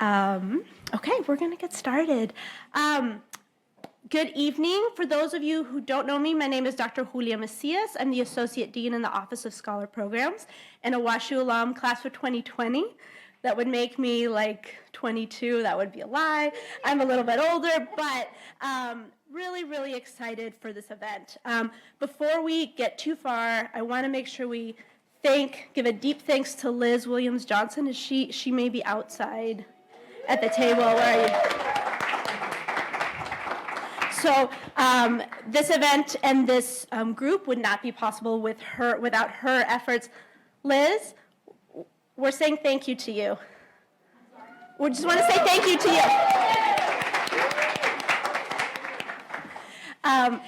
Okay, we're going to get started. Good evening. For those of you who don't know me, my name is Dr. Julia Macias. I'm the Associate Dean in the Office of Scholar Programs and a WashU alum, class of 2020. That would make me like 22. That would be a lie. I'm a little bit older, but really, really excited for this event. Before we get too far, I want to make sure we give a deep thanks to Liz Williams-Johnson. She may be outside at the table. Where are you? So this event and this group would not be possible without her efforts. Liz, we're saying thank you to you. We just want to say thank you to you.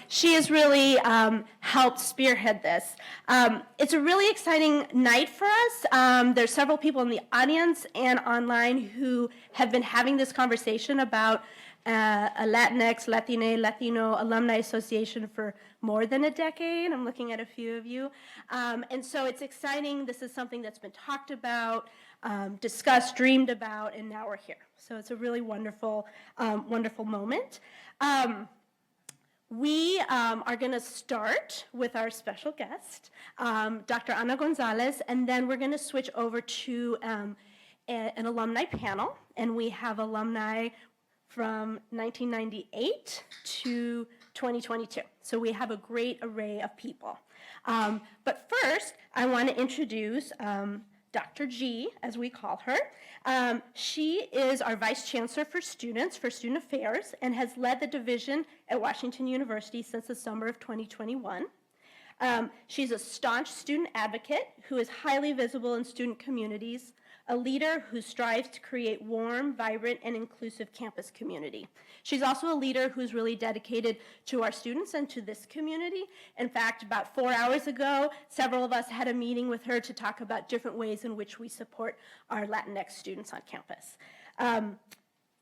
She has really helped spearhead this. It's a really exciting night for us. There's several people in the audience and online who have been having this conversation about a Latinx, Latina, Latino Alumni Association for more than a decade. I'm looking at a few of you. And so it's exciting. This is something that's been talked about, discussed, dreamed about, and now we're here. So it's a really wonderful, wonderful moment. We are going to start with our special guest, Dr. Anna Gonzalez, and then we're going to switch over to an alumni panel, and we have alumni from 1998 to 2022. So we have a great array of people. But first, I want to introduce Dr. G, as we call her. She is our Vice Chancellor for Student Affairs, and has led the division at Washington University since the summer of 2021. She's a staunch student advocate who is highly visible in student communities, a leader who strives to create warm, vibrant, and inclusive campus community. She's also a leader who's really dedicated to our students and to this community. In fact, about 4 hours ago, several of us had a meeting with her to talk about different ways in which we support our Latinx students on campus.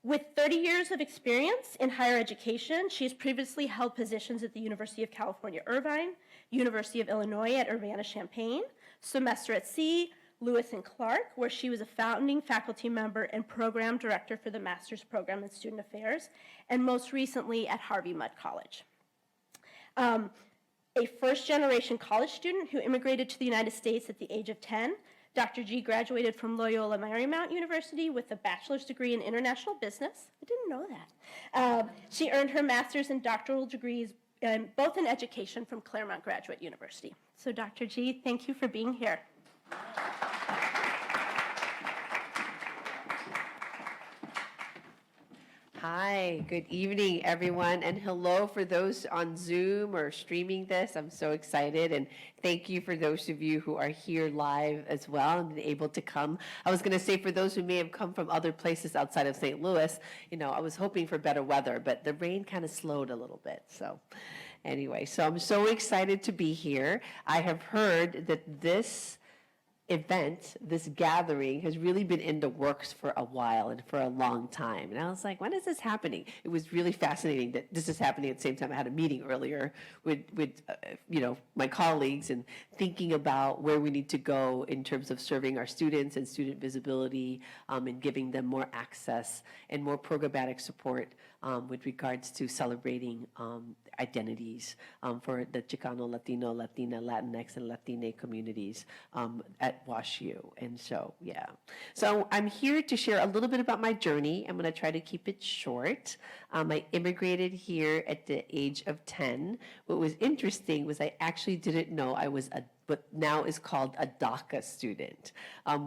With 30 years of experience in higher education, she's previously held positions at the University of California, Irvine, University of Illinois at Urbana-Champaign, Semester at Sea, Lewis and Clark, where she was a founding faculty member and program director for the master's program in student affairs, and most recently at Harvey Mudd College. A first-generation college student who immigrated to the United States at the age of 10, Dr. G graduated from Loyola Marymount University with a bachelor's degree in international business. I didn't know that. She earned her master's and doctoral degrees both in education from Claremont Graduate University. So Dr. G, thank you for being here. Hi, good evening, everyone, and hello for those on Zoom or streaming this. I'm so excited, and thank you for those of you who are here live as well and able to come. I was going to say for those who may have come from other places outside of St. Louis, I was hoping for better weather, but the rain kind of slowed a little bit. So anyway, so I'm so excited to be here. I have heard that this event, this gathering, has really been in the works for a while and for a long time. And I was like, when is this happening? It was really fascinating that this is happening at the same time. I had a meeting earlier with my colleagues and thinking about where we need to go in terms of serving our students and student visibility and giving them more access and more programmatic support with regards to celebrating identities for the Chicano, Latino, Latina, Latinx, and Latina communities at WashU. And so, yeah. So I'm here to share a little bit about my journey. I'm going to try to keep it short. I immigrated here at the age of 10. What was interesting was I actually didn't know I was what now is called a DACA student.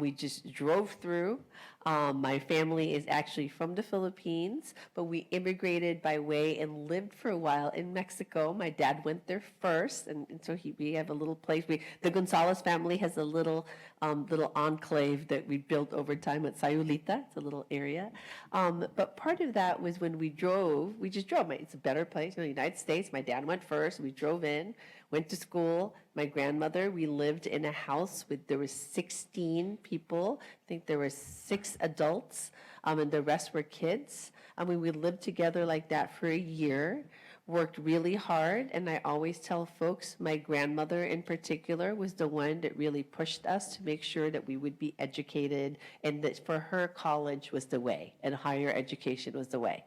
We just drove through. My family is actually from the Philippines, but we immigrated by way and lived for a while in Mexico. My dad went there first, and so we have a little place. The Gonzalez family has a little enclave that we built over time at Sayulita. It's a little area. But part of that was when we just drove. It's a better place in the United States. My dad went first. We drove in, went to school. My grandmother, we lived in a house there was 16 people. I think there were 6 adults, and the rest were kids. We lived together like that for a year. worked really hard, and I always tell folks, my grandmother in particular was the one that really pushed us to make sure that we would be educated, and that for her, college was the way, and higher education was the way.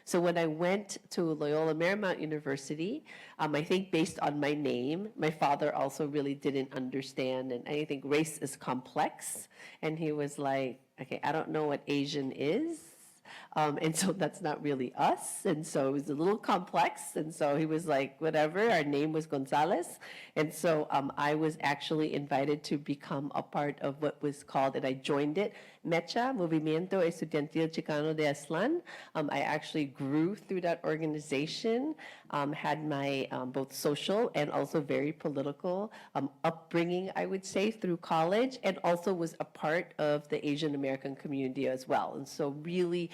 So when I went to Loyola Marymount University, I think based on my name, my father also really didn't understand, and I think race is complex, and he was like, okay, I don't know what Asian is, and so that's not really us. And so it was a little complex. And so he was like, whatever, our name was Gonzalez. And so I was actually invited to become a part of what was called, and I joined it, MECHA, Movimiento Estudiantil Chicano de Aztlán. I actually grew through that organization, had my both social and also very political upbringing, I would say, through college, and also was a part of the Asian American community as well. And so really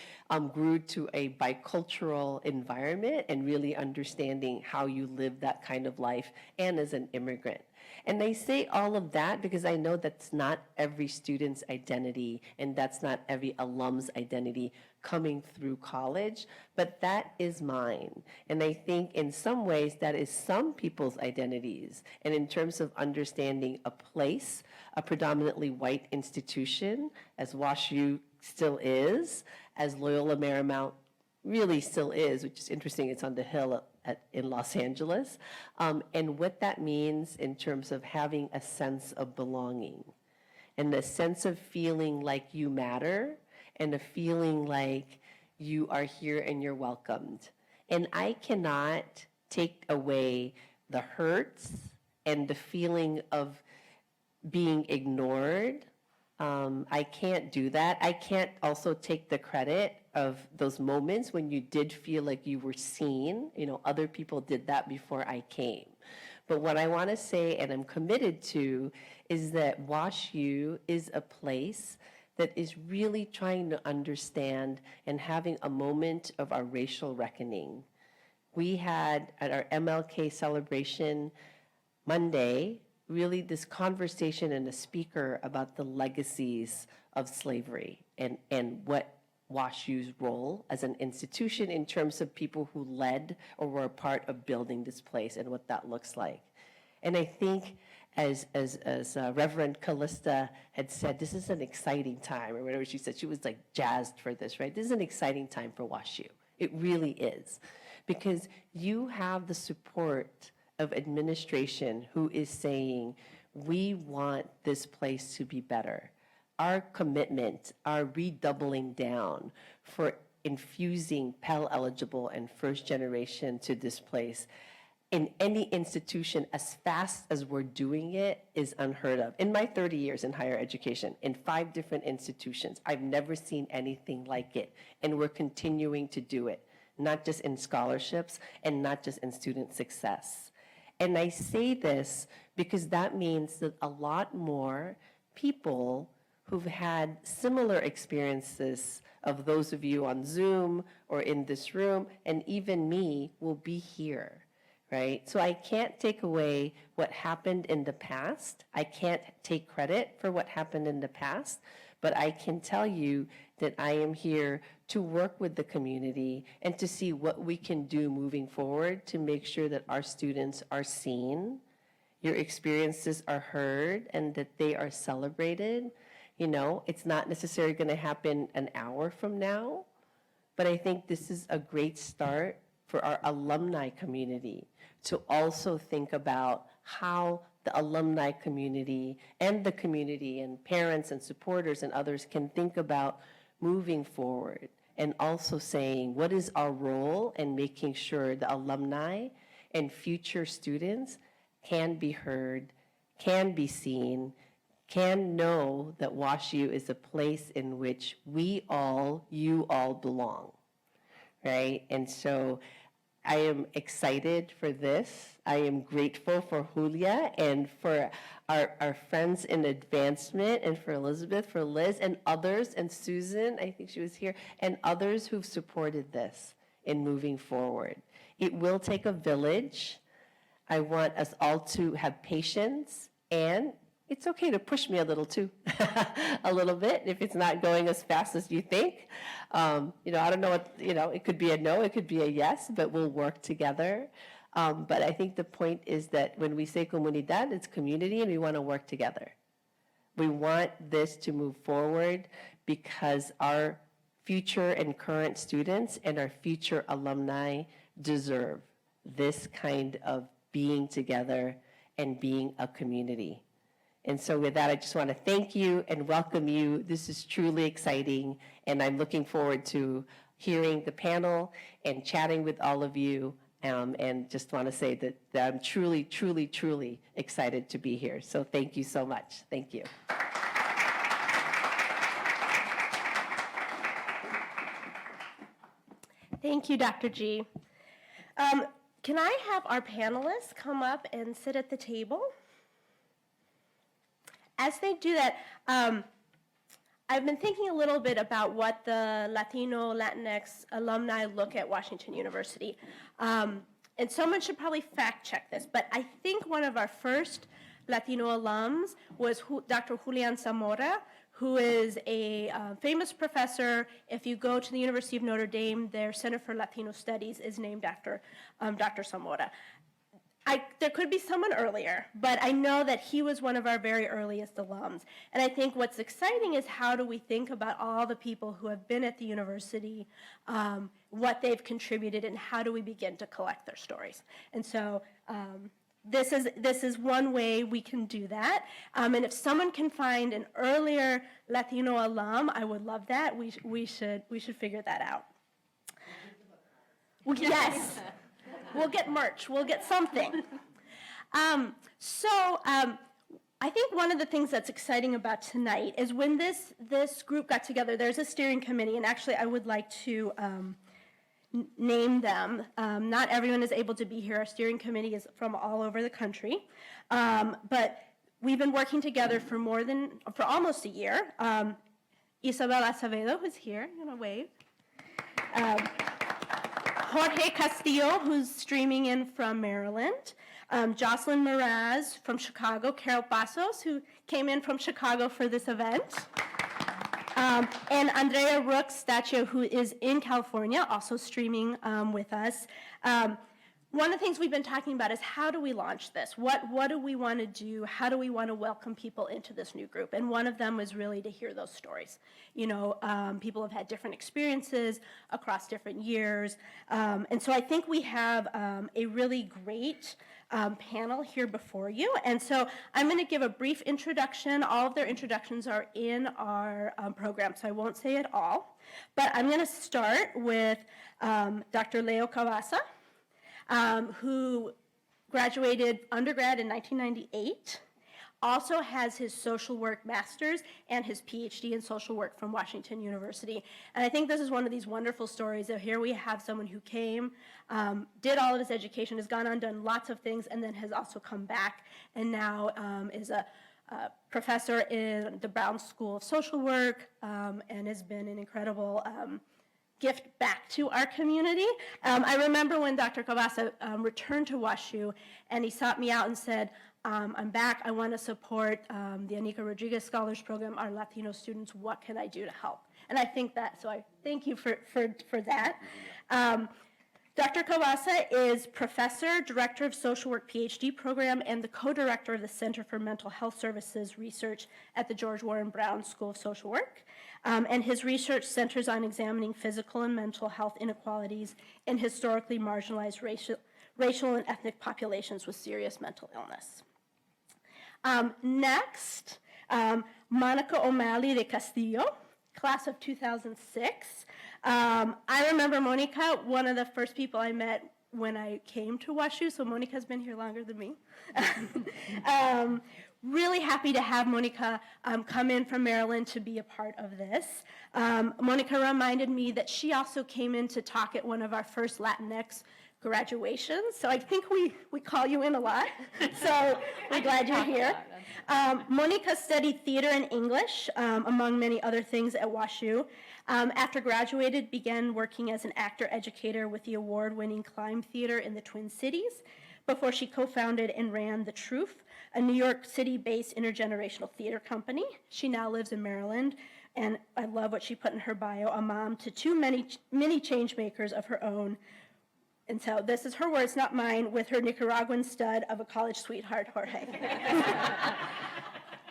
grew to a bicultural environment and really understanding how you live that kind of life and as an immigrant. And I say all of that because I know that's not every student's identity and that's not every alum's identity coming through college, but that is mine. And I think in some ways that is some people's identities. And in terms of understanding a place, a predominantly white institution, as WashU still is, as Loyola Marymount really still is, which is interesting, it's on the hill in Los Angeles, and what that means in terms of having a sense of belonging and the sense of feeling like you matter and a feeling like you are here and you're welcomed. And I cannot take away the hurts and the feeling of being ignored. I can't do that. I can't also take the credit of those moments when you did feel like you were seen. You know, other people did that before I came. But what I want to say, and I'm committed to, is that WashU is a place that is really trying to understand and having a moment of our racial reckoning. We had at our MLK celebration Monday, really this conversation and a speaker about the legacies of slavery and what WashU's role as an institution in terms of people who led or were a part of building this place and what that looks like. And I think as Reverend Callista had said, this is an exciting time, or whatever she said, she was like jazzed for this, right? This is an exciting time for WashU. It really is. Because you have the support of administration who is saying, we want this place to be better. Our commitment, our redoubling down for infusing Pell eligible and first generation to this place in any institution as fast as we're doing it is unheard of. In my 30 years in higher education, in 5 different institutions, I've never seen anything like it. And we're continuing to do it, not just in scholarships and not just in student success. And I say this because that means that a lot more people who've had similar experiences of those of you on Zoom or in this room, and even me, will be here, right? So I can't take away what happened in the past. I can't take credit for what happened in the past, but I can tell you that I am here to work with the community and to see what we can do moving forward to make sure that our students are seen, your experiences are heard, and that they are celebrated. You know, it's not necessarily going to happen an hour from now, but I think this is a great start for our alumni community to also think about how the alumni community and parents and supporters and others can think about moving forward, and also saying what is our role in making sure the alumni and future students can be heard, can be seen, can know that WashU is a place in which you all belong, right? And so I am excited for this. I am grateful for Julia and for our friends in advancement, and for Elizabeth, for Liz, and others, and Susan, I think she was here, and others who've supported this in moving forward. It will take a village. I want us all to have patience and it's okay to push me a little too, a little bit, if it's not going as fast as you think. I don't know what, it could be a no, it could be a yes, but we'll work together. But I think the point is that when we say comunidad, it's community, and we want to work together. We want this to move forward because our future and current students and our future alumni deserve this kind of being together and being a community. And so with that, I just want to thank you and welcome you. This is truly exciting, and I'm looking forward to hearing the panel and chatting with all of you, and just want to say that I'm truly, truly, truly excited to be here. So thank you so much. Thank you. Thank you, Dr. G. Can I have our panelists come up and sit at the table? As they do that, I've been thinking a little bit about what the Latino, Latinx alumni look at Washington University. And someone should probably fact check this, but I think one of our first Latino alums was Dr. Julia Zamora, who is a famous professor. If you go to the University of Notre Dame, their Center for Latino Studies is named after Dr. Zamora. There could be someone earlier, but I know that he was one of our very earliest alums. And I think what's exciting is how do we think about all the people who have been at the university, what they've contributed, and how do we begin to collect their stories. And so this is one way we can do that. And if someone can find an earlier Latino alum, I would love that. We should figure that out. Well, yes. We'll get merch. We'll get something. I think one of the things that's exciting about tonight is when this group got together, there's a steering committee, and actually I would like to name them. Not everyone is able to be here. Our steering committee is from all over the country. But we've been working together for almost a year. Isabel Acevedo, who's here, I'm gonna wave. Jorge Castillo, who's streaming in from Maryland. Jocelyn Meraz from Chicago. Carol Pasos, who came in from Chicago for this event. And Andrea Rooks-Stachio, who is in California, also streaming with us. One of the things we've been talking about is how do we launch this? What do we want to do? How do we want to welcome people into this new group? And one of them was really to hear those stories. People have had different experiences across different years. And so I think we have a really great panel here before you. And so I'm going to give a brief introduction. All of their introductions are in our program, so I won't say it all. But I'm going to start with Dr. Leo Cavazza, who graduated undergrad in 1998, also has his social work master's and his PhD in social work from Washington University. And I think this is one of these wonderful stories of here we have someone who came, did all of his education, has gone on, done lots of things, and then has also come back and now is a professor in the Brown School of Social Work and has been an incredible gift back to our community. I remember when Dr. Cavazza returned to WashU and he sought me out and said, I'm back, I want to support the Anika Rodriguez Scholars Program, our Latino students, what can I do to help? And I think that, so I thank you for that. Dr. Cavazza is professor, director of social work PhD program, and the co-director of the Center for Mental Health Services Research at the George Warren Brown School of Social Work. And his research centers on examining physical and mental health inequalities in historically marginalized racial and ethnic populations with serious mental illness. Next, Monica O'Malley de Castillo, class of 2006. I remember Monica, one of the first people I met when I came to WashU, so Monica's been here longer than me. Really happy to have Monica come in from Maryland to be a part of this. Monica reminded me that she also came in to talk at one of our first Latinx graduations, so I think we call you in a lot, so we're glad you're here. Monica studied theater and English, among many other things at WashU. After graduated, began working as an actor educator with the award-winning Climb Theater in the Twin Cities, before she co-founded and ran The Truth, a New York City-based intergenerational theater company. She now lives in Maryland, and I love what she put in her bio, a mom to two many change makers of her own. And so this is her words, not mine, with her Nicaraguan stud of a college sweetheart, Jorge.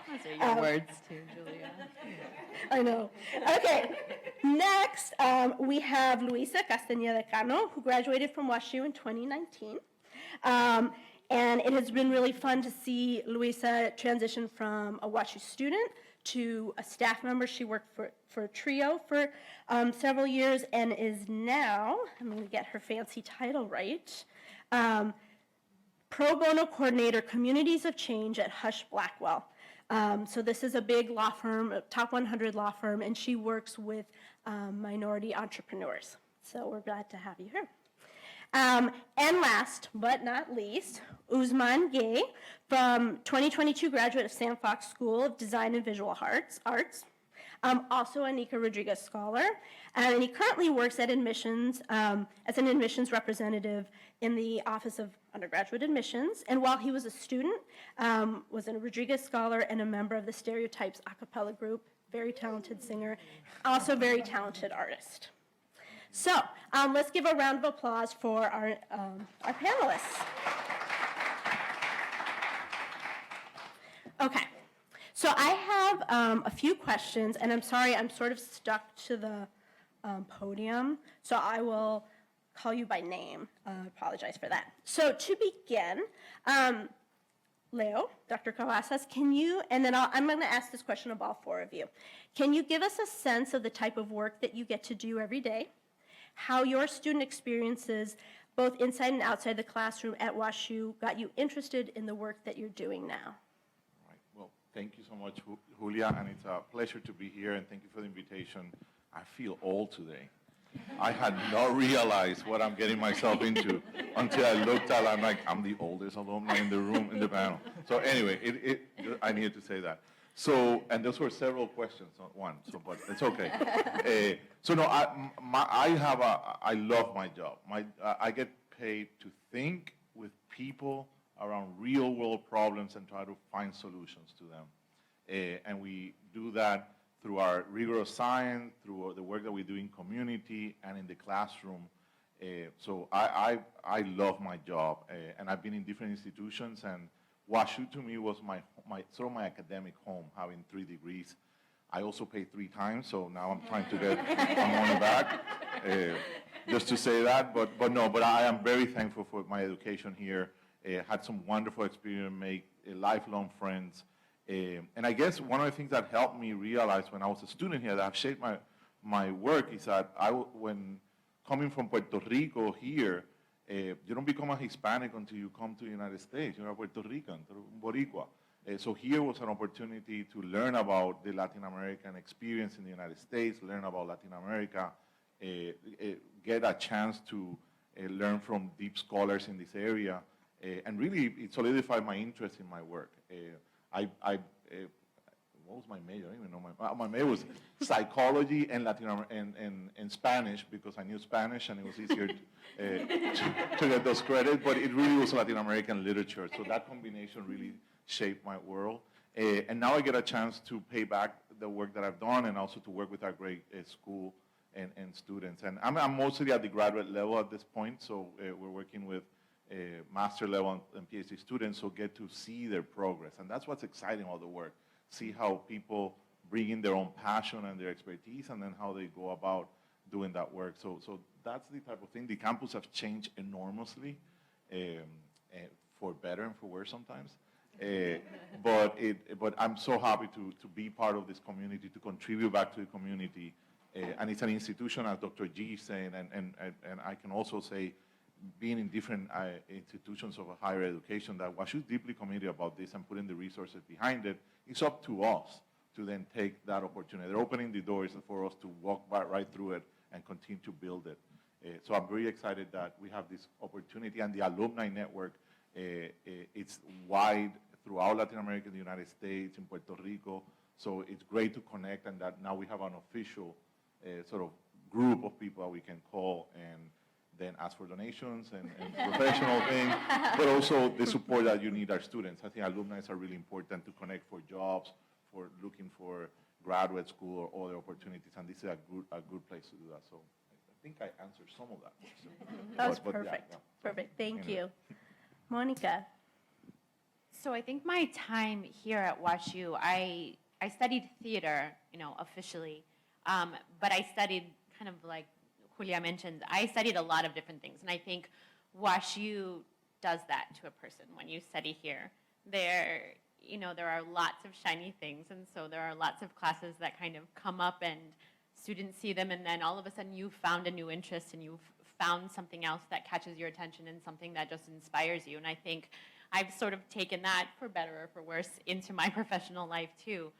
Those are your words too, Julia. I know. Okay, next we have Luisa Castañeda Cano, who graduated from WashU in 2019. And it has been really fun to see Luisa transition from a WashU student to a staff member. She worked for TRIO for several years and is now, I'm going to get her fancy title right, Pro Bono Coordinator, Communities of Change at Hush Blackwell. So this is a big law firm, a top 100 law firm, and she works with minority entrepreneurs. So we're glad to have you here. And last but not least, Uzman Gay, from 2022 graduate of Sam Fox School of Design and Visual Arts, also a Nika Rodriguez Scholar, and he currently works at admissions as an admissions representative in the Office of Undergraduate Admissions, and while he was a student, was a Rodriguez Scholar and a member of the Stereotypes a cappella group, very talented singer, also very talented artist. So let's give a round of applause for our panelists. Okay, so I have a few questions, and I'm sorry, I'm sort of stuck to the podium, so I will call you by name. Apologize for that. So to begin, Leo, Dr. Cavazos, can you, and then I'm going to ask this question of all four of you. Can you give us a sense of the type of work that you get to do every day? How your student experiences, both inside and outside the classroom at WashU, got you interested in the work that you're doing now? Right. Well, thank you so much, Julia, and it's a pleasure to be here, and thank you for the invitation. I feel old today. I had not realized what I'm getting myself into until I looked at it. I'm like, I'm the oldest alumni in the room, in the panel. So anyway, I needed to say that. So, and those were several questions, not one, so, but it's okay. So no, I love my job. I get paid to think with people around real world problems and try to find solutions to them. And we do that through our rigorous science, through the work that we do in community and in the classroom. So I love my job, and I've been in different institutions, and WashU to me was my sort of my academic home, having 3 degrees. I also paid 3 times, so now I'm trying to get my money back, just to say that. But I am very thankful for my education here. Had some wonderful experience, make lifelong friends. And I guess one of the things that helped me realize when I was a student here that have shaped my work is that when coming from Puerto Rico here, you don't become a Hispanic until you come to the United States. You're a Puerto Rican, Boricua. So here was an opportunity to learn about the Latin American experience in the United States, learn about Latin America, get a chance to learn from deep scholars in this area, and really it solidified my interest in my work. What was my major? I don't even know my major was psychology and and Spanish, because I knew Spanish and it was easier to get those credits, but it really was Latin American literature. So that combination really shaped my world. And now I get a chance to pay back the work that I've done and also to work with our great school and students. And I'm mostly at the graduate level at this point, so we're working with master level and PhD students, so get to see their progress. And that's what's exciting about the work. See how people bring in their own passion and their expertise, and then how they go about doing that work. So that's the type of thing. The campus have changed enormously, for better and for worse sometimes. But I'm so happy to be part of this community, to contribute back to the community. And it's an institution, as Dr. G is saying, and I can also say, being in different institutions of higher education, that WashU is deeply committed about this and putting the resources behind it. It's up to us to then take that opportunity. They're opening the doors for us to walk right through it and continue to build it. So I'm very excited that we have this opportunity, and the alumni network, it's wide throughout Latin America, the United States, in Puerto Rico. So it's great to connect, and that now we have an official sort of group of people that we can call and then ask for donations and professional things, but also the support that you need our students. I think alumni are really important to connect for jobs, for looking for graduate school or other opportunities, and this is a good place to do that. So I think I answered some of that question. That was But yeah, perfect. yeah. Perfect. Thank Anyway. you. Monica. So I think my time here at WashU, I studied theater, officially, but I studied kind of like Julia mentioned, I studied a lot of different things, and I think WashU does that to a person when you study here. There are lots of shiny things, and so there are lots of classes that kind of come up and students see them, and then all of a sudden you've found a new interest and you've found something else that catches your attention and something that just inspires you. And I think I've sort of taken that, for better or for worse, into my professional life too.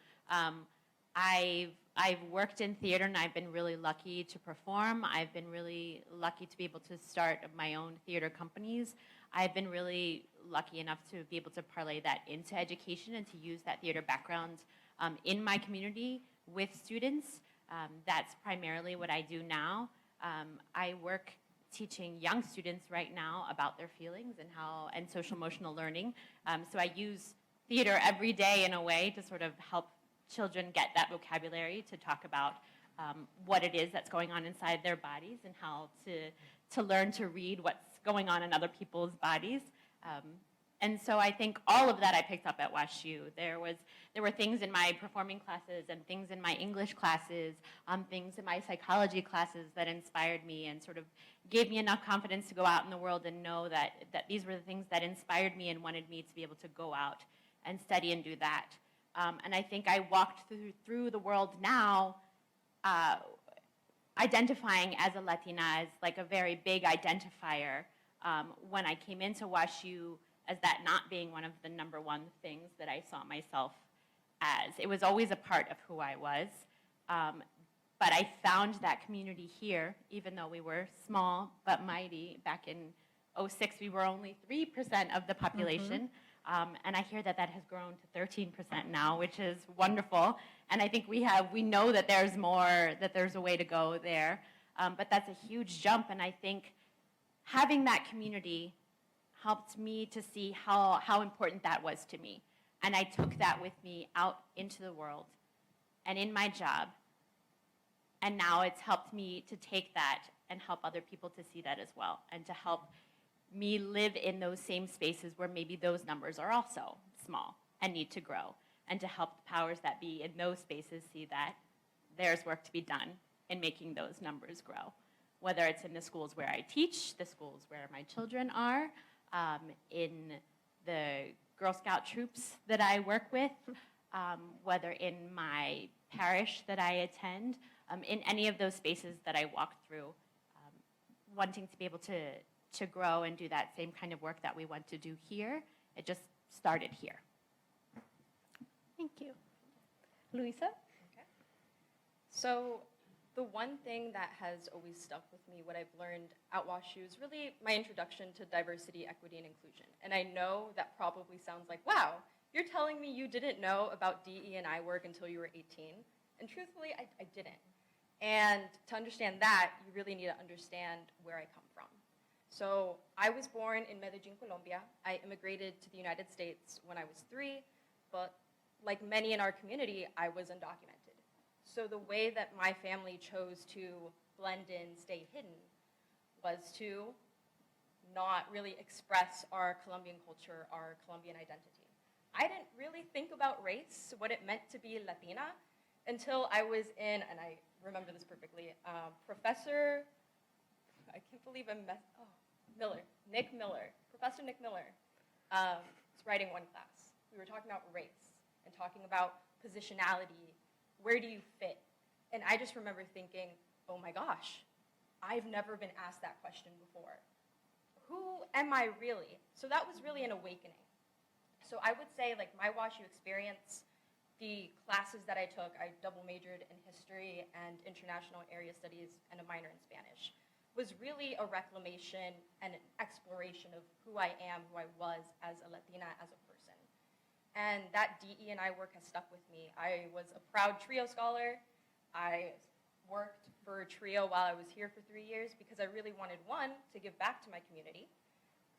I've worked in theater, and I've been really lucky to perform. I've been really lucky to be able to start my own theater companies. I've been really lucky enough to be able to parlay that into education and to use that theater background in my community with students. That's primarily what I do now. I work teaching young students right now about their feelings and social emotional learning. So I use theater every day in a way to sort of help children get that vocabulary to talk about what it is that's going on inside their bodies and how to learn to read what's going on in other people's bodies. And so I think all of that I picked up at WashU. There were things in my performing classes and things in my English classes, things in my psychology classes that inspired me and sort of gave me enough confidence to go out in the world and know that these were the things that inspired me and wanted me to be able to go out and study and do that. And I think I walked through the world now identifying as a Latina as like a very big identifier. When I came into WashU, as that not being one of the number one things that I saw myself as. It was always a part of who I was. But I found that community here, even though we were small but mighty. Back in 2006, we were only 3% of the population. And I hear that has grown to 13% now, which is wonderful. And I think we know that there's more, that there's a way to go there. But that's a huge jump. And I think having that community helped me to see how important that was to me. And I took that with me out into the world and in my job. And now it's helped me to take that and help other people to see that as well, and to help me live in those same spaces where maybe those numbers are also small and need to grow, and to help the powers that be in those spaces see that there's work to be done in making those numbers grow. Whether it's in the schools where I teach, the schools where my children are, in the Girl Scout troops that I work with, whether in my parish that I attend, in any of those spaces that I walk through, wanting to be able to grow and do that same kind of work that we want to do here. It just started here. Thank you. Luisa? Okay. So the one thing that has always stuck with me, what I've learned at WashU, is really my introduction to diversity, equity, and inclusion. And I know that probably sounds like, wow, you're telling me you didn't know about DE&I work until you were 18. And truthfully, I didn't. And to understand that, you really need to understand where I come from. So I was born in Medellin, Colombia. I immigrated to the United States when I was 3, but like many in our community, I was undocumented. So the way that my family chose to blend in, stay hidden, was to not really express our Colombian culture, our Colombian identity. I didn't really think about race, what it meant to be Latina, until I was in, and I remember this perfectly, Professor, I can't believe Miller, Nick Miller, Professor Nick Miller, was writing one class. We were talking about race and talking about positionality. Where do you fit? And I just remember thinking, oh my gosh, I've never been asked that question before. Who am I really? So that was really an awakening. So I would say, like, my WashU experience, the classes that I took, I double majored in history and international area studies and a minor in Spanish, was really a reclamation and an exploration of who I am, who I was as a Latina, as a person. And that DE&I work has stuck with me. I was a proud TRIO scholar. I worked for a trio while I was here for 3 years because I really wanted, one, to give back to my community,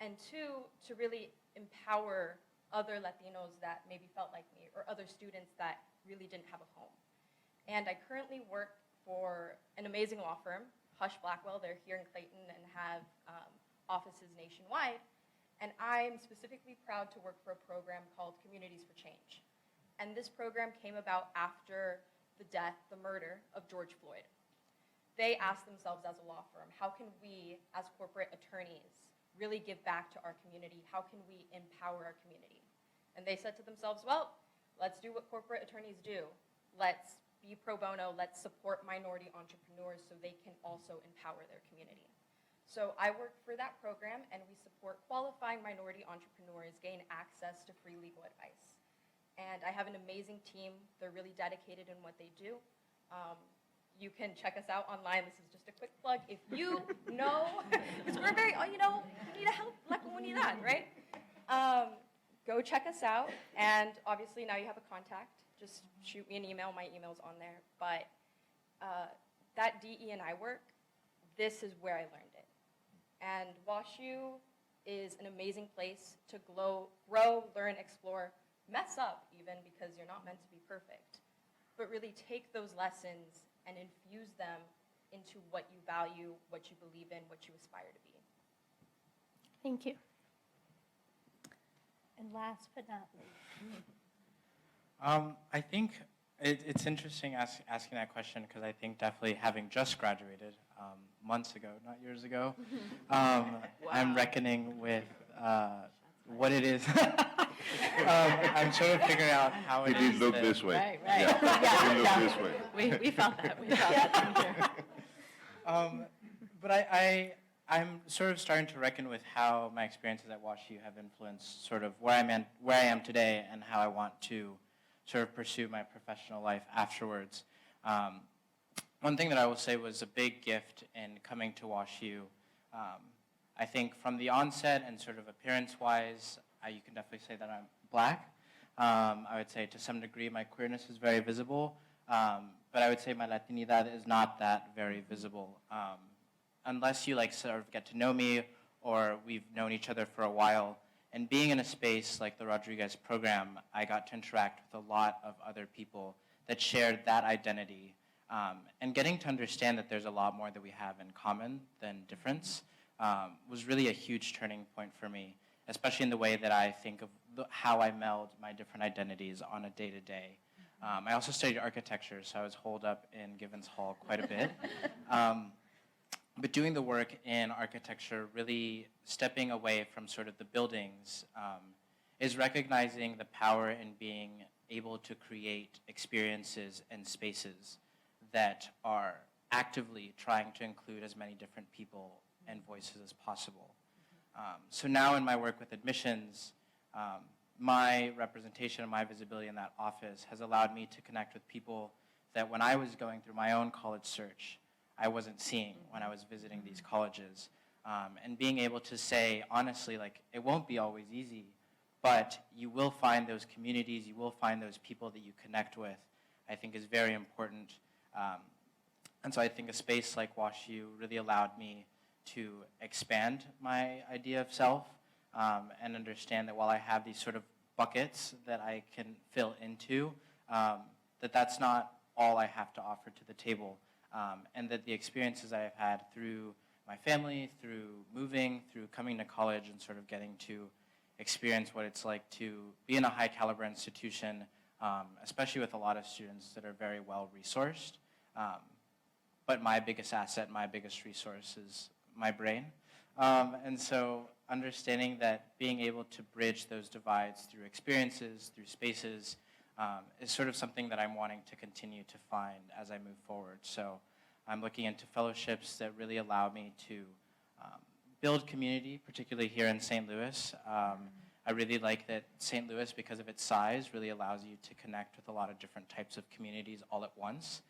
and two, to really empower other Latinos that maybe felt like me or other students that really didn't have a home. And I currently work for an amazing law firm, Hush Blackwell. They're here in Clayton and have offices nationwide. And I'm specifically proud to work for a program called Communities for Change. And this program came about after the death, the murder of George Floyd. They asked themselves as a law firm, how can we as corporate attorneys really give back to our community? How can we empower our community? And they said to themselves, well, let's do what corporate attorneys do. Let's be pro bono. Let's support minority entrepreneurs so they can also empower their community. So I work for that program, and we support qualifying minority entrepreneurs gain access to free legal advice. And I have an amazing team. They're really dedicated in what they do. You can check us out online. This is just a quick plug. If you know, because we're very, we need a help, La Comunidad, right? Go check us out. And obviously now you have a contact. Just shoot me an email. My email's on there. But that DE&I work, this is where I learned it. And WashU is an amazing place to grow, learn, explore, mess up even, because you're not meant to be perfect, but really take those lessons and infuse them into what you value, what you believe in, what you aspire to be. Thank you. And last but not least. I think it's interesting asking that question, because I think definitely having just graduated months ago, not years ago, I'm reckoning with what it is. I'm sort of figuring out how it He is. did look that- this way. Right, right. Yeah, he did look this way. We felt that. We felt that. But I'm sort of starting to reckon with how my experiences at WashU have influenced sort of where I am today and how I want to sort of pursue my professional life afterwards. One thing that I will say was a big gift in coming to WashU. I think from the onset and sort of appearance-wise, you can definitely say that I'm Black. I would say to some degree my queerness is very visible, but I would say my Latinidad is not that very visible. Unless you sort of get to know me or we've known each other for a while. And being in a space like the Rodriguez program, I got to interact with a lot of other people that shared that identity. And getting to understand that there's a lot more that we have in common than difference was really a huge turning point for me, especially in the way that I think of how I meld my different identities on a day-to-day. I also studied architecture, so I was holed up in Givens Hall quite a bit. But doing the work in architecture, really stepping away from sort of the buildings, is recognizing the power in being able to create experiences and spaces that are actively trying to include as many different people and voices as possible. So now in my work with admissions, my representation and my visibility in that office has allowed me to connect with people that when I was going through my own college search, I wasn't seeing when I was visiting these colleges. And being able to say, honestly, it won't be always easy, but you will find those communities, you will find those people that you connect with, I think is very important. And so I think a space like WashU really allowed me to expand my idea of self and understand that while I have these sort of buckets that I can fill into, that's not all I have to offer to the table. And that the experiences I have had through my family, through moving, through coming to college and sort of getting to experience what it's like to be in a high caliber institution, especially with a lot of students that are very well resourced. But my biggest asset, my biggest resource is my brain. And so understanding that being able to bridge those divides through experiences, through spaces, is sort of something that I'm wanting to continue to find as I move forward. So I'm looking into fellowships that really allow me to build community, particularly here in St. Louis. I really like that St. Louis, because of its size, really allows you to connect with a lot of different types of communities all at once.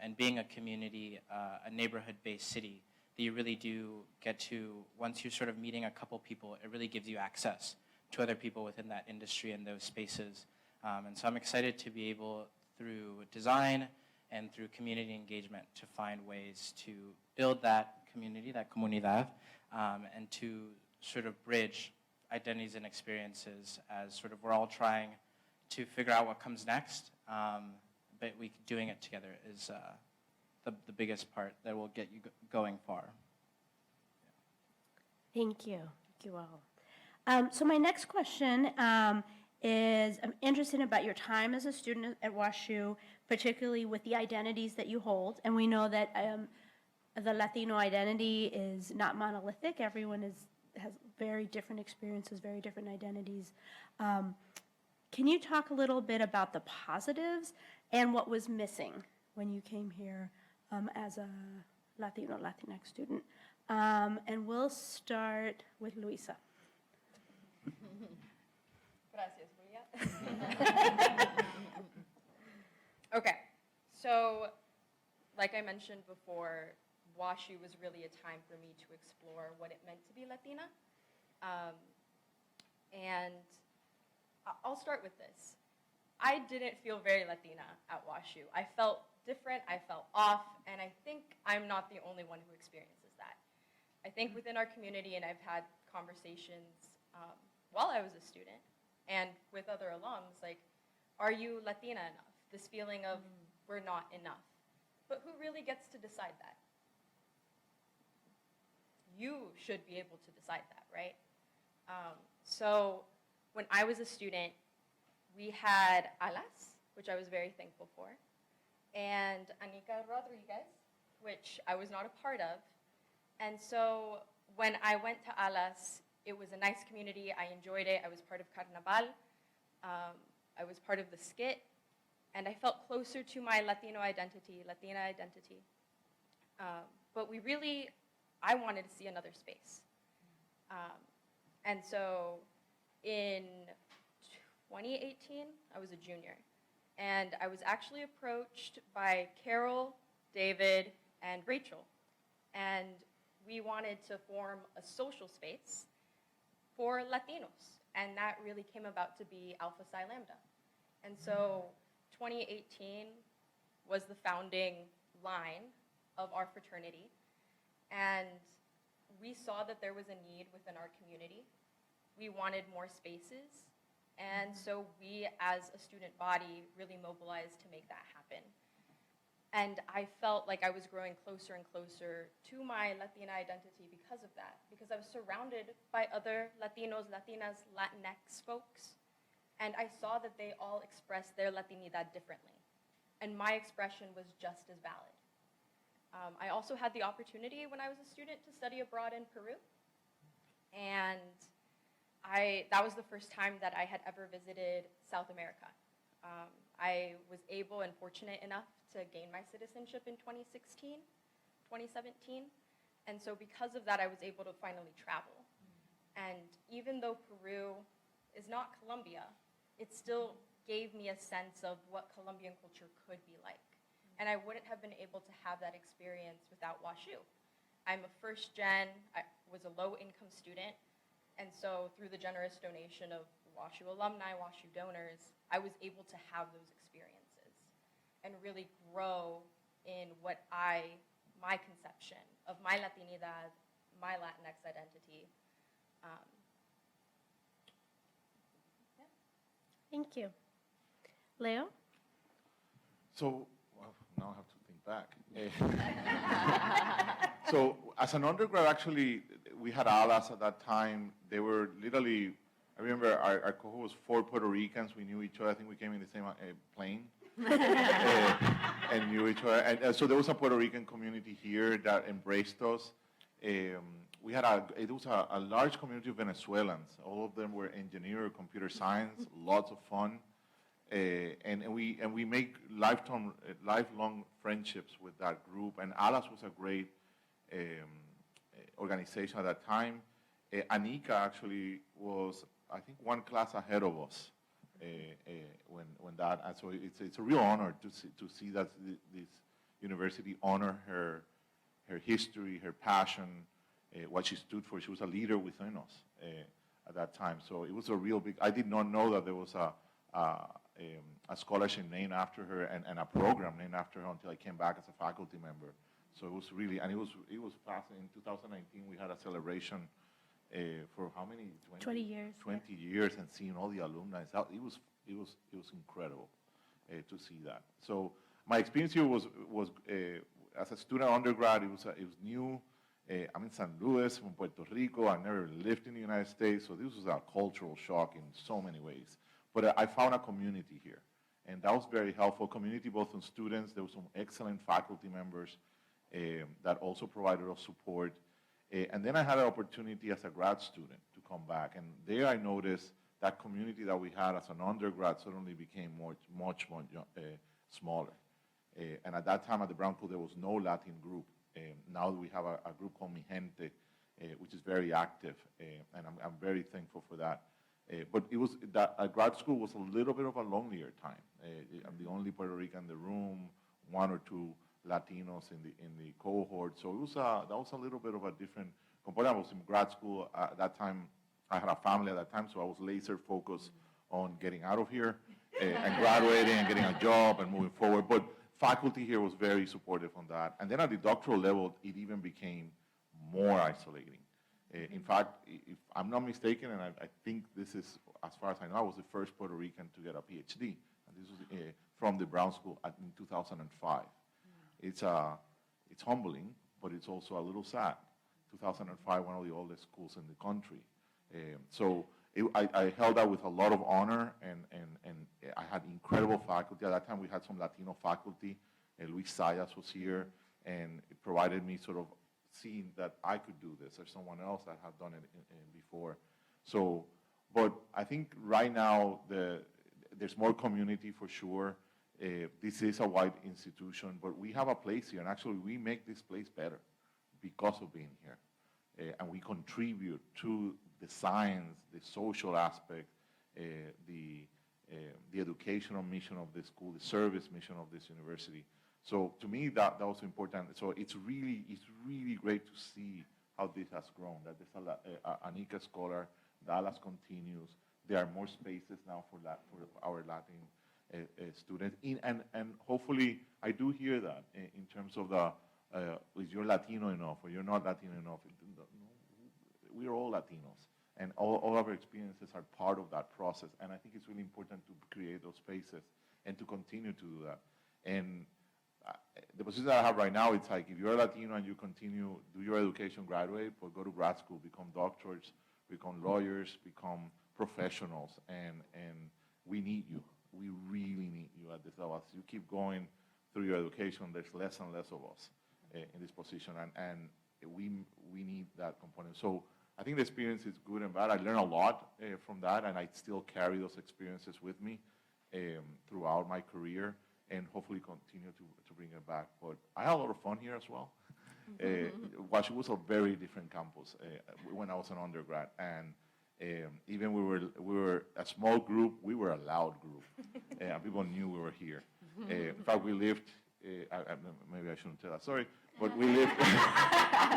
And being a community, a neighborhood-based city, that you really do get to, once you're sort of meeting a couple people, it really gives you access to other people within that industry and those spaces. And so I'm excited to be able, through design and through community engagement to find ways to build that community, that comunidad, and to sort of bridge identities and experiences as sort of we're all trying to figure out what comes next, but doing it together is the biggest part that will get you going far. Thank you. Thank you all. So my next question is, I'm interested about your time as a student at WashU, particularly with the identities that you hold. And we know that the Latino identity is not monolithic. Everyone has very different experiences, very different identities. Can you talk a little bit about the positives and what was missing when you came here as a Latino, Latinx student? And we'll start with Luisa. Gracias, Julia. Okay, so like I mentioned before, WashU was really a time for me to explore what it meant to be Latina. And I'll start with this. I didn't feel very Latina at WashU. I felt different, I felt off, and I think I'm not the only one who experiences that. I think within our community, and I've had conversations while I was a student and with other alums, like, are you Latina enough? This feeling of we're not enough. But who really gets to decide that? You should be able to decide that, right? So when I was a student, we had Alas, which I was very thankful for, and Anika Rodriguez, which I was not a part of. And so when I went to Alas, it was a nice community. I enjoyed it. I was part of Carnaval. I was part of the skit. And I felt closer to my Latina identity. But I wanted to see another space. And so in 2018, I was a junior. And I was actually approached by Carol, David, and Rachel. And we wanted to form a social space for Latinos. And that really came about to be Alpha Psi Lambda. And so 2018 was the founding line of our fraternity. And we saw that there was a need within our community. We wanted more spaces. And so we, as a student body, really mobilized to make that happen. And I felt like I was growing closer and closer to my Latina identity because of that, because I was surrounded by other Latinos, Latinas, Latinx folks, and I saw that they all expressed their Latinidad differently, and my expression was just as valid. I also had the opportunity when I was a student to study abroad in Peru, and that was the first time that I had ever visited South America. I was able and fortunate enough to gain my citizenship in 2017. And so because of that, I was able to finally travel. And even though Peru is not Colombia, it still gave me a sense of what Colombian culture could be like. And I wouldn't have been able to have that experience without WashU. I'm a first gen, I was a low income student. And so through the generous donation of WashU alumni, WashU donors, I was able to have those experiences and really grow in my conception of my Latinidad, my Latinx identity. Thank you. Leo? So, well, now I have to think back. So, as an undergrad, actually, we had alas at that time. They were literally, I remember our cohort was 4 Puerto Ricans. We knew each other. I think we came in the same plane and knew each other. And so there was a Puerto Rican community here that embraced us. It was a large community of Venezuelans. All of them were engineer, computer science, lots of fun. And we make lifelong friendships with that group. And ALAS was a great organization at that time. Anika actually was, I think, 1 class ahead of us when that. And so it's a real honor to see that this university honor her history, her passion, what she stood for. She was a leader within us at that time. So it was a real big. I did not know that there was a scholarship named after her and a program named after her until I came back as a faculty member. So it was really, and it was fascinating. In 2019, we had a celebration for how many? 20 years. 20 years, and seeing all the alumni. It was incredible to see that. So my experience here was as a student undergrad. It was new. I'm in San Luis, from Puerto Rico. I never lived in the United States, so this was a cultural shock in so many ways. But I found a community here, and that was very helpful. Community both in students. There were some excellent faculty members that also provided us support. And then I had an opportunity as a grad student to come back, and there I noticed that community that we had as an undergrad suddenly became much more smaller. And at that time at the Brown School, there was no Latin group. Now we have a group called Mi Gente, which is very active, and I'm very thankful for that. But it was that grad school was a little bit of a lonelier time. I'm the only Puerto Rican in the room, one or two Latinos in the cohort. So it was that was a little bit of a different component. I was in grad school at that time. I had a family at that time, so I was laser focused on getting out of here and graduating and getting a job and moving forward. But faculty here was very supportive on that. And then at the doctoral level, it even became more isolating. In fact, if I'm not mistaken, and I think this is, as far as I know, I was the first Puerto Rican to get a PhD. And this was from the Brown School in 2005. It's humbling, but it's also a little sad. 2005, one of the oldest schools in the country. So I held that with a lot of honor, and I had incredible faculty. At that time, we had some Latino faculty. Luis Sayas was here, and it provided me sort of seeing that I could do this. There's someone else that had done it before. So, but I think right now there's more community for sure. This is a white institution, but we have a place here, and actually we make this place better because of being here. And we contribute to the science, the social aspect, the educational mission of this school, the service mission of this university. So to me, that was important. So it's really great to see how this has grown, that there's an ICA scholar, Dallas continues. There are more spaces now for our Latin students. And hopefully, I do hear that in terms of is you're Latino enough or you're not Latino enough. We're all Latinos, and all of our experiences are part of that process. And I think it's really important to create those spaces and to continue to do that. And the position that I have right now, it's like if you're Latino and you continue, do your education, graduate, but go to grad school, become doctors, become lawyers, become professionals, and we need you. We really need you at this level. As you keep going through your education, there's less and less of us in this position, and we need that component. So I think the experience is good and bad. I learned a lot from that, and I still carry those experiences with me throughout my career, and hopefully continue to bring it back. But I had a lot of fun here as well. WashU was a very different campus when I was an undergrad, and even we were a small group. We were a loud group, and people knew we were here. In fact, we lived. Maybe I shouldn't tell that story, but we lived.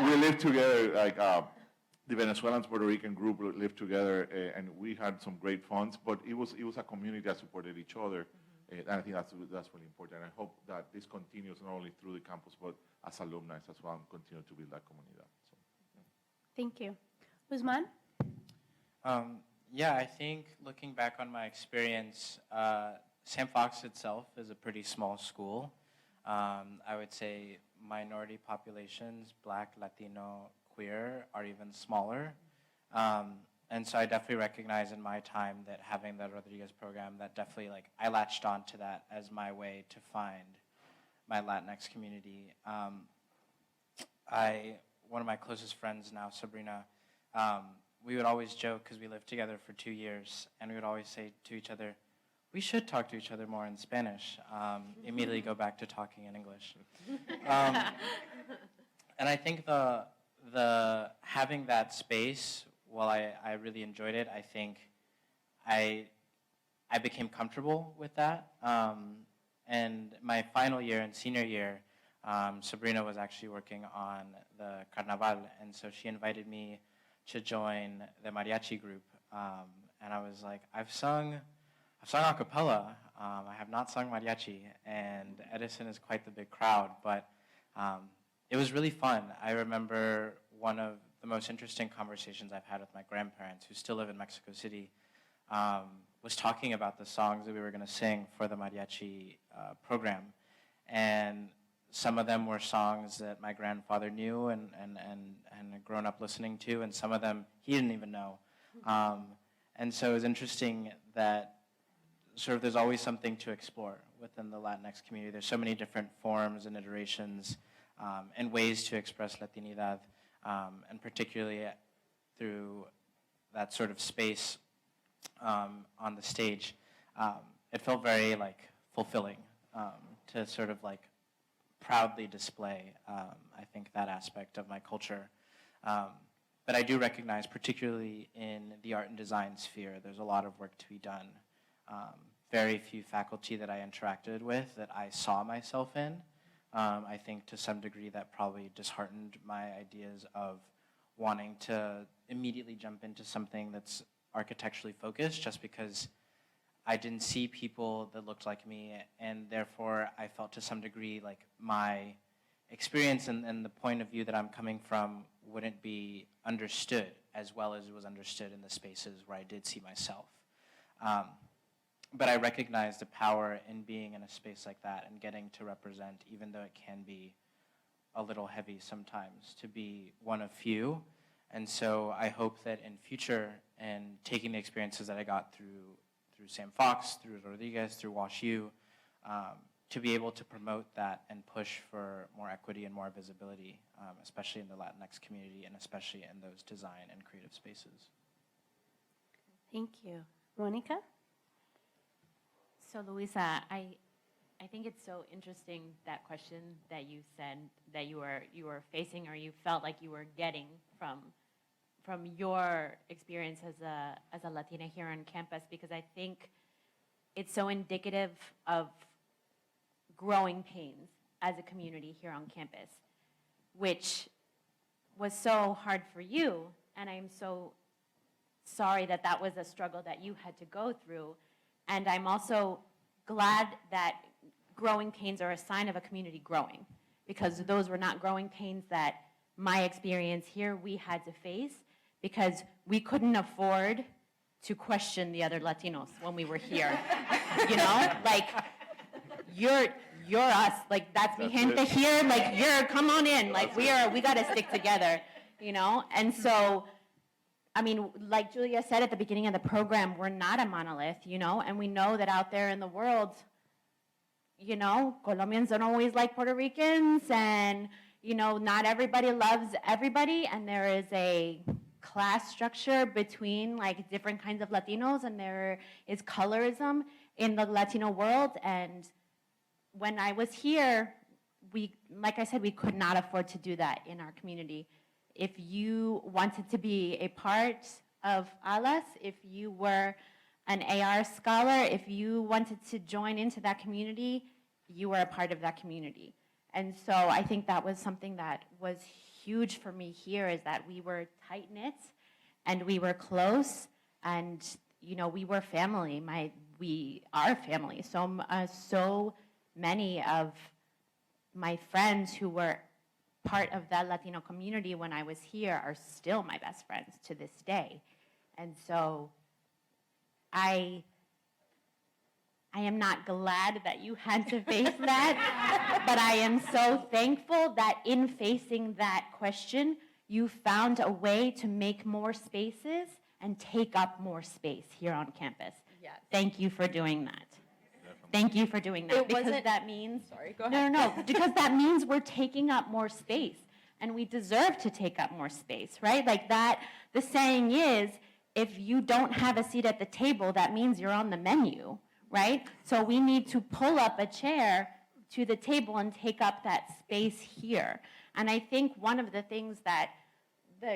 We lived together. Like the Venezuelan Puerto Rican group lived together, and we had some great funds. But it was a community that supported each other, and I think that's really important. I hope that this continues not only through the campus, but as alumni as well, and continue to build that Comunidad. So, yeah. Thank you. Usman? Yeah, I think looking back on my experience, St. Fox itself is a pretty small school. I would say minority populations, Black, Latino, queer, are even smaller. And so I definitely recognize in my time that having the Rodriguez program, that definitely, like, I latched onto that as my way to find my Latinx community. One of my closest friends now, Sabrina, we would always joke because we lived together for 2 years, and we would always say to each other, we should talk to each other more in Spanish. Immediately go back to talking in English. And I think the having that space, while I really enjoyed it, I think I became comfortable with that. And my final year and senior year, Sabrina was actually working on the Carnaval, and so she invited me to join the mariachi group. And I was like, I've sung a cappella. I have not sung mariachi, and Edison is quite the big crowd, but it was really fun. I remember one of the most interesting conversations I've had with my grandparents, who still live in Mexico City, was talking about the songs that we were going to sing for the mariachi program. And some of them were songs that my grandfather knew and had grown up listening to, and some of them he didn't even know. And so it was interesting that sort of there's always something to explore within the Latinx community. There's so many different forms and iterations and ways to express Latinidad, and particularly through that sort of space on the stage. It felt very fulfilling to sort of proudly display, I think, that aspect of my culture. But I do recognize, particularly in the art and design sphere, there's a lot of work to be done. Very few faculty that I interacted with that I saw myself in. I think to some degree that probably disheartened my ideas of wanting to immediately jump into something that's architecturally focused, just because I didn't see people that looked like me, and therefore I felt to some degree like my experience and the point of view that I'm coming from wouldn't be understood as well as it was understood in the spaces where I did see myself. But I recognize the power in being in a space like that and getting to represent, even though it can be a little heavy sometimes, to be one of few. And so I hope that in future, and taking the experiences that I got through Sam Fox, through Rodriguez, through WashU, to be able to promote that and push for more equity and more visibility, especially in the Latinx community and especially in those design and creative spaces. Thank you. Monica? So Luisa, I think it's so interesting, that question that you said that you were facing, or you felt like you were getting from your experience as a Latina here on campus, because I think it's so indicative of growing pains as a community here on campus, which was so hard for you, and I'm so sorry that that was a struggle that you had to go through. And I'm also glad that growing pains are a sign of a community growing, because those were not growing pains that my experience here we had to face, because we couldn't afford to question the other Latinos when we were here. You know, like, you're us, like, that's mi gente here, like, come on in, like, we gotta stick together, you know? And so, I mean, like Julia said at the beginning of the program, we're not a monolith, you know, and we know that out there in the world, you know, Colombians don't always like Puerto Ricans, and, you know, not everybody loves everybody, and there is a class structure between like different kinds of Latinos, and there is colorism in the Latino world. And when I was here, like I said, we could not afford to do that in our community. If you wanted to be a part of ALAS, if you were an AR scholar, if you wanted to join into that community, you were a part of that community. And so I think that was something that was huge for me here, is that we were tight-knit and we were close, and you know, we were family. We are family. So many of my friends who were part of that Latino community when I was here are still my best friends to this day. And so I am not glad that you had to face that, but I am so thankful that in facing that question, you found a way to make more spaces and take up more space here on campus. Yes. Thank you for doing that. Thank you for doing that. It because wasn't- that means, Sorry, go ahead. no, because that means we're taking up more space, and we deserve to take up more space, right? Like that, the saying is, if you don't have a seat at the table, that means you're on the menu, right? So we need to pull up a chair to the table and take up that space here. And I think one of the things that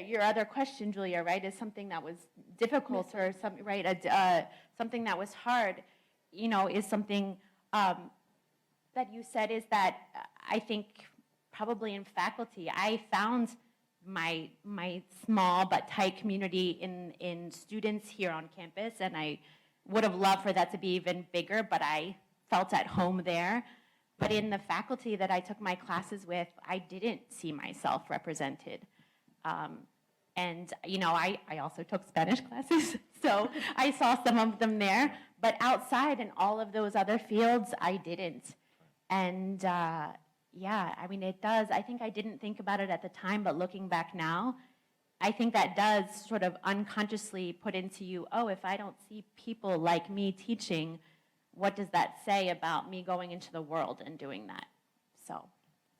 your other question, Julia, right, is something that was difficult, or something, right? Something that was hard, you know, is something that you said, is that I think probably in faculty, I found my small but tight community in students here on campus, and I would have loved for that to be even bigger, but I felt at home there. But in the faculty that I took my classes with, I didn't see myself represented. And, you know, I also took Spanish classes, so I saw some of them there. But outside in all of those other fields, I didn't. And, yeah, I mean, it does. I think I didn't think about it at the time, but looking back now, I think that does sort of unconsciously put into you, oh, if I don't see people like me teaching, what does that say about me going into the world and doing that? So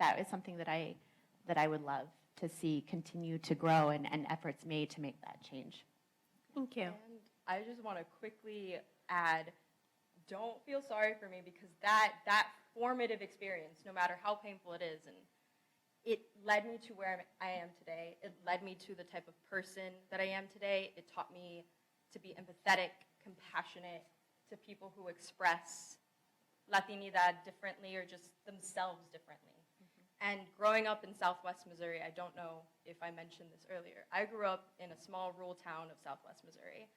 that is something that I would love to see continue to grow and efforts made to make that change. Thank you. And I just want to quickly add, don't feel sorry for me, because that formative experience, no matter how painful it is, and it led me to where I am today. It led me to the type of person that I am today. It taught me to be empathetic, compassionate to people who express Latinidad differently or just themselves differently. And growing up in Southwest Missouri, I don't know if I mentioned this earlier, I grew up in a small rural town of Southwest Missouri.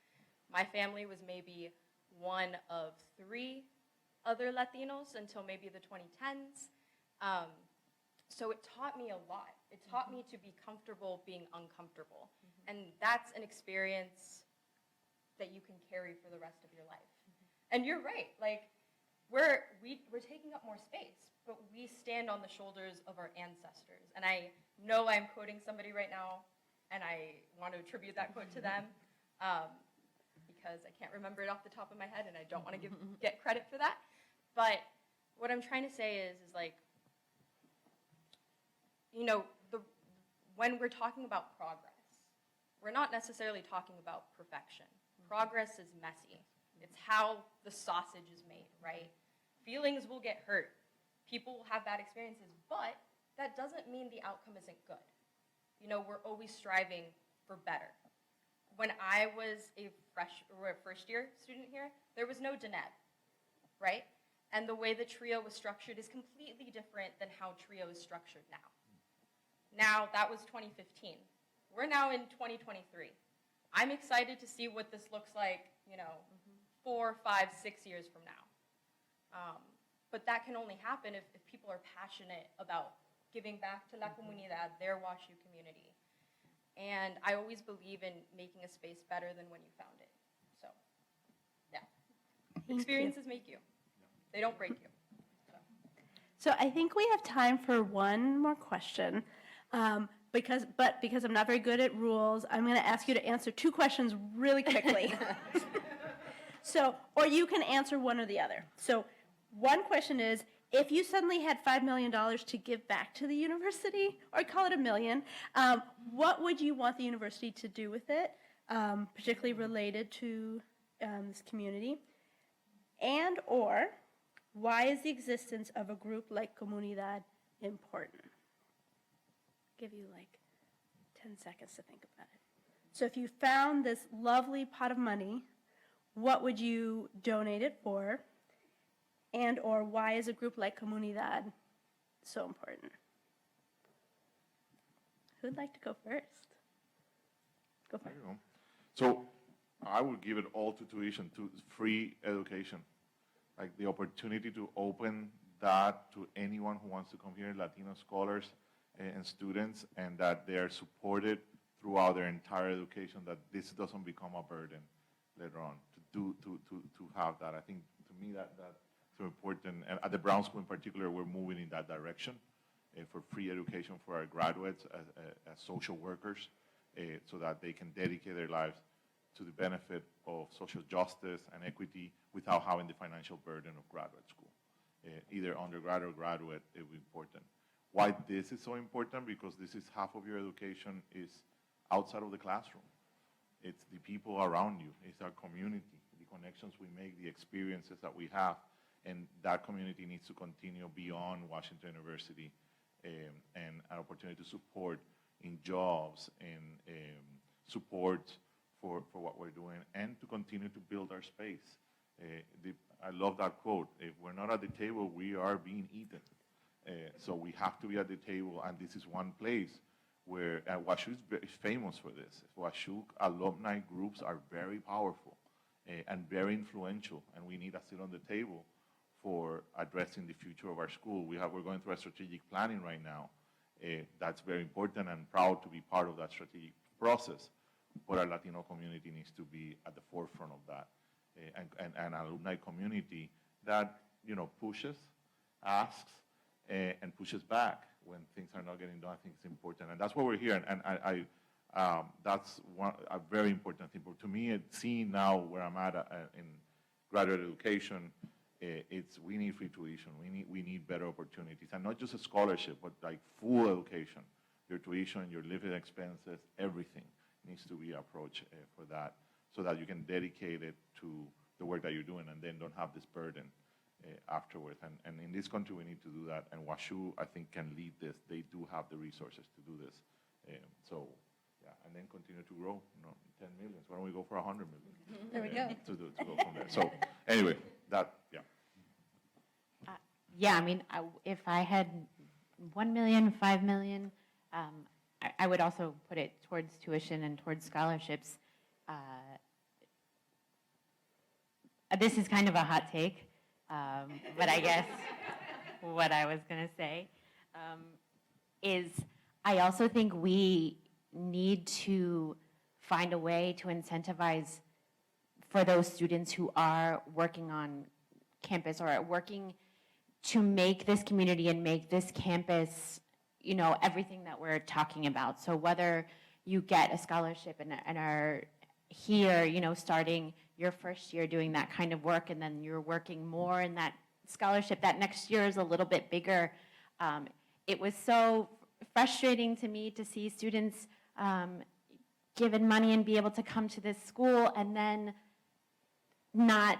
My family was maybe one of 3 other Latinos until maybe the 2010s. So it taught me a lot. It taught me to be comfortable being uncomfortable. And that's an experience that you can carry for the rest of your life. And you're right, like, we're taking up more space, but we stand on the shoulders of our ancestors. And I know I'm quoting somebody right now, and I want to attribute that quote to them, because I can't remember it off the top of my head, and I don't want to get credit for that. But what I'm trying to say is like, you know, when we're talking about progress, we're not necessarily talking about perfection. Progress is messy. It's how the sausage is made, right? Feelings will get hurt. People will have bad experiences, but that doesn't mean the outcome isn't good. You know, we're always striving for better. When I was a first-year student here, there was no DNEB, right? And the way the TRIO was structured is completely different than how TRIO is structured now. Now, that was 2015. We're now in 2023. I'm excited to see what this looks like, you know, 4, 5, 6 years from now. But that can only happen if people are passionate about giving back to La Comunidad, their WashU community. And I always believe in making a space better than when you found it. So, yeah. Experiences make you. They don't break you. So I think we have time for one more question. Because I'm not very good at rules, I'm going to ask you to answer 2 questions really quickly. So, or you can answer one or the other. So one question is, if you suddenly had $5 million to give back to the university, or call it $1 million, what would you want the university to do with it, particularly related to this community? And or, why is the existence of a group like Comunidad important? Give you like 10 seconds to think about it. So if you found this lovely pot of money, what would you donate it for? And or why is a group like Comunidad so important? Who'd like to go first? Go for it. There you go. So I would give it all to tuition, to free education. Like the opportunity to open that to anyone who wants to come here, Latino scholars and students, and that they are supported throughout their entire education, that this doesn't become a burden later on, to have that. I think, to me, that's so important. And at the Brown School in particular, we're moving in that direction for free education for our graduates as social workers, so that they can dedicate their lives to the benefit of social justice and equity without having the financial burden of graduate school. Either undergrad or graduate, it would be important. Why this is so important? Because this is half of your education is outside of the classroom. It's the people around you. It's our community, the connections we make, the experiences that we have, and that community needs to continue beyond Washington University, and an opportunity to support in jobs and support for what we're doing, and to continue to build our space. I love that quote. If we're not at the table, we are being eaten. So we have to be at the table, and this is one place where WashU is very famous for this. WashU alumni groups are very powerful, and very influential, and we need a seat on the table for addressing the future of our school. We're going through a strategic planning right now. That's very important, and proud to be part of that strategic process. But our Latino community needs to be at the forefront of that, and an alumni community that pushes, asks, and pushes back when things are not getting done. I think it's important, and that's why we're here. And that's a very important thing. But to me, seeing now where I'm at in graduate education, we need free tuition. We need better opportunities, and not just a scholarship, but like full education. Your tuition, your living expenses, everything needs to be approached for that, so that you can dedicate it to the work that you're doing, and then don't have this burden afterwards. And in this country, we need to do that. And WashU, I think, can lead this. They do have the resources to do this. So, yeah, and then continue to grow. 10 million. Why don't we go for 100 million? There we go. To go from there. So, anyway, yeah. Yeah, I mean, if I had 1 million, 5 million, I would also put it towards tuition and towards scholarships. This is kind of a hot take, but I guess what I was going to say is I also think we need to find a way to incentivize for those students who are working on campus or are working to make this community and make this campus, everything that we're talking about. So whether you get a scholarship and are here, starting your first year doing that kind of work, and then you're working more in that scholarship, that next year is a little bit bigger. It was so frustrating to me to see students given money and be able to come to this school and then not,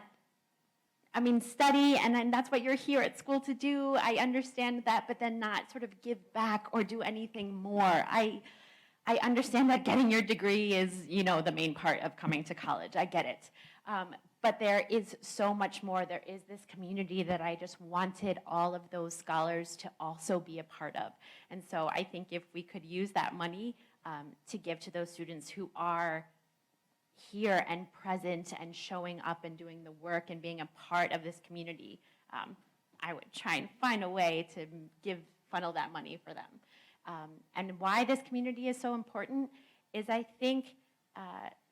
study, and then that's what you're here at school to do. I understand that, but then not sort of give back or do anything more. I understand that getting your degree is, the main part of coming to college. I get it. But there is so much more. There is this community that I just wanted all of those scholars to also be a part of. And so I think if we could use that money to give to those students who are here and present and showing up and doing the work and being a part of this community, I would try and find a way to funnel that money for them. And why this community is so important is I think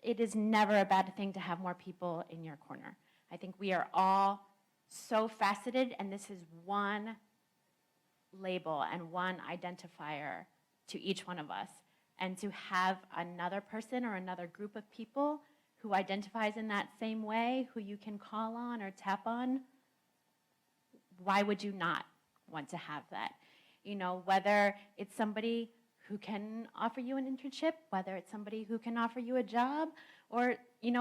it is never a bad thing to have more people in your corner. I think we are all so faceted, and this is one label and one identifier to each one of us. And to have another person or another group of people who identifies in that same way, who you can call on or tap on, why would you not want to have that? Whether it's somebody who can offer you an internship, whether it's somebody who can offer you a job, or,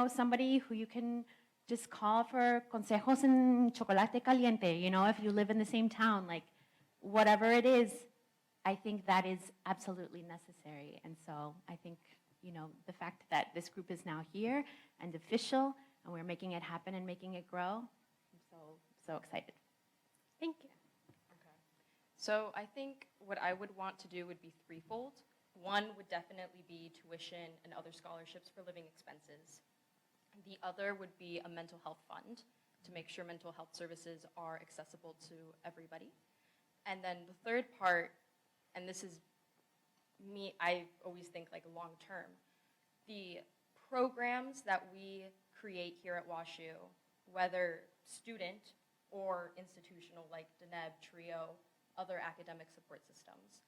somebody who you can just call for consejos en chocolate caliente, if you live in the same town, like whatever it is, I think that is absolutely necessary. And so I think, the fact that this group is now here and official, and we're making it happen and making it grow, I'm so excited. Thank you. Okay. So I think what I would want to do would be threefold. One would definitely be tuition and other scholarships for living expenses. The other would be a mental health fund to make sure mental health services are accessible to everybody. And then the third part, and this is me, I always think like long term, the programs that we create here at WashU, whether student or institutional like DNEB, TRIO, other academic support systems,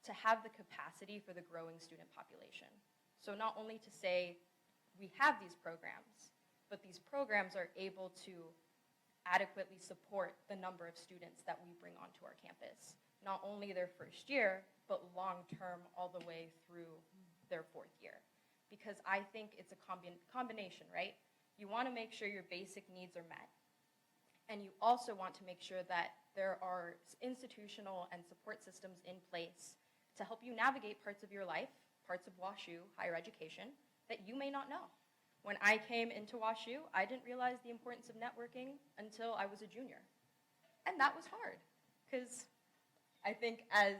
to have the capacity for the growing student population. So not only to say we have these programs, but these programs are able to adequately support the number of students that we bring onto our campus. Not only their first year, but long-term all the way through their fourth year. Because I think it's a combination, right? You want to make sure your basic needs are met. And you also want to make sure that there are institutional and support systems in place to help you navigate parts of your life, parts of WashU, higher education, that you may not know. When I came into WashU, I didn't realize the importance of networking until I was a junior. And that was hard, because I think as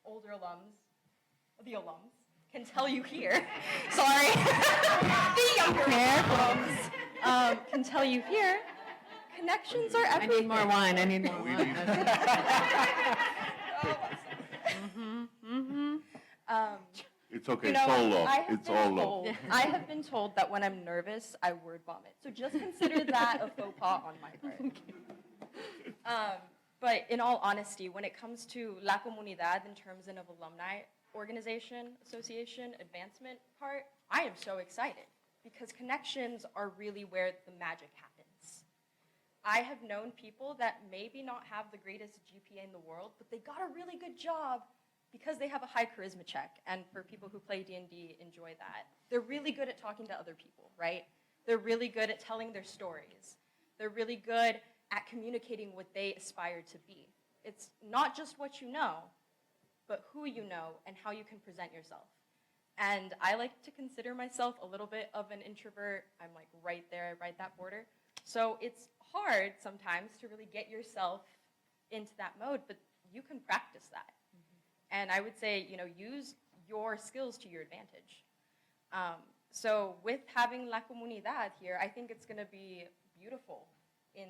older alums, the alums, can tell you here, sorry, the younger alums, can tell you here, connections are I everything. need more wine. I need more We wine. need- It's okay, You know, it's all love. I have It's been all love. told- I have been told that when I'm nervous, I word vomit. So just consider that a faux pas on my part. But in all honesty, when it comes to La Comunidad in terms of alumni organization, association, advancement part, I am so excited because connections are really where the magic happens. I have known people that maybe not have the greatest GPA in the world, but they got a really good job because they have a high charisma check. And for people who play D&D, enjoy that. They're really good at talking to other people, right? They're really good at telling their stories. They're really good at communicating what they aspire to be. It's not just what you know, but who you know and how you can present yourself. And I like to consider myself a little bit of an introvert. I'm like right there, right that border. So it's hard sometimes to really get yourself into that mode, but you can practice that. And I would say, use your skills to your advantage. So with having La Comunidad here, I think it's going to be beautiful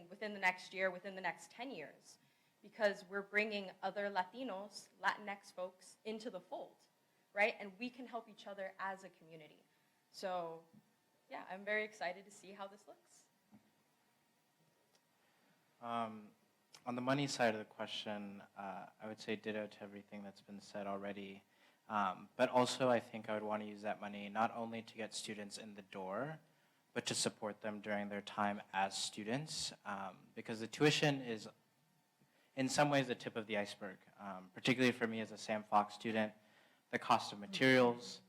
within the next year, within the next 10 years, because we're bringing other Latinos, Latinx folks into the fold, right? And we can help each other as a community. So yeah, I'm very excited to see how this looks. On the money side of the question, I would say ditto to everything that's been said already. But also, I think I would want to use that money not only to get students in the door, but to support them during their time as students, because the tuition is, in some ways, the tip of the iceberg. Particularly for me as a Sam Fox student, the cost of materials,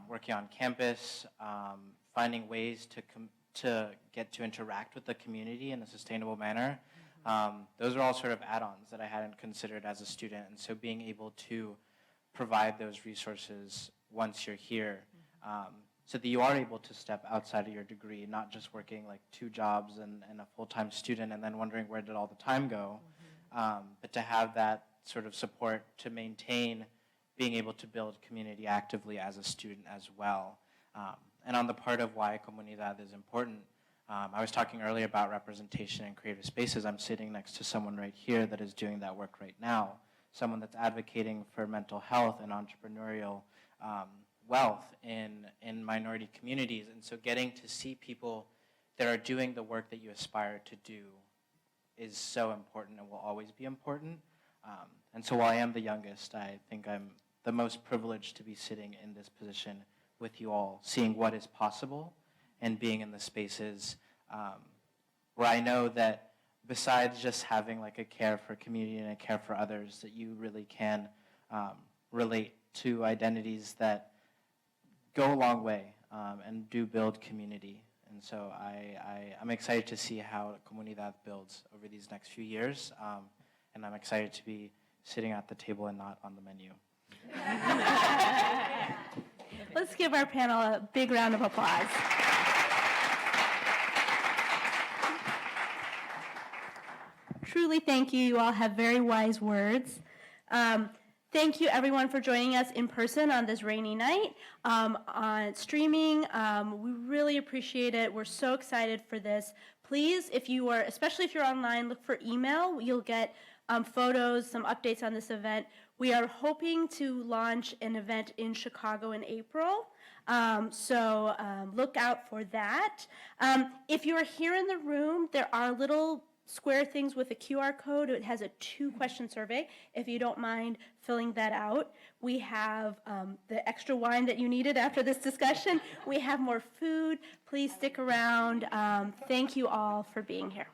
working on campus, finding ways to get to interact with the community in a sustainable manner. Those are all sort of add-ons that I hadn't considered as a student, and so being able to provide those resources once you're here, so that you are able to step outside of your degree, not just working like 2 jobs and a full-time student and then wondering where did all the time go, but to have that sort of support to maintain being able to build community actively as a student as well. And on the part of why Comunidad is important, I was talking earlier about representation in creative spaces. I'm sitting next to someone right here that is doing that work right now, someone that's advocating for mental health and entrepreneurial wealth in minority communities. And so getting to see people that are doing the work that you aspire to do is so important and will always be important. And so while I am the youngest, I think I'm the most privileged to be sitting in this position with you all, seeing what is possible and being in the spaces where I know that besides just having like a care for community and a care for others, that you really can relate to identities that go a long way and do build community. And so I'm excited to see how Comunidad builds over these next few years. And I'm excited to be sitting at the table and not on the menu. Let's give our panel a big round of applause. Truly, thank you. You all have very wise words. Thank you, everyone, for joining us in person on this rainy night. On streaming, we really appreciate it. We're so excited for this. Please, especially if you're online, look for email. You'll get photos, some updates on this event. We are hoping to launch an event in Chicago in April, so look out for that. If you're here in the room, there are little square things with a QR code. It has a 2-question survey. If you don't mind filling that out. We have the extra wine that you needed after this discussion. We have more food. Please stick around. Thank you all for being here.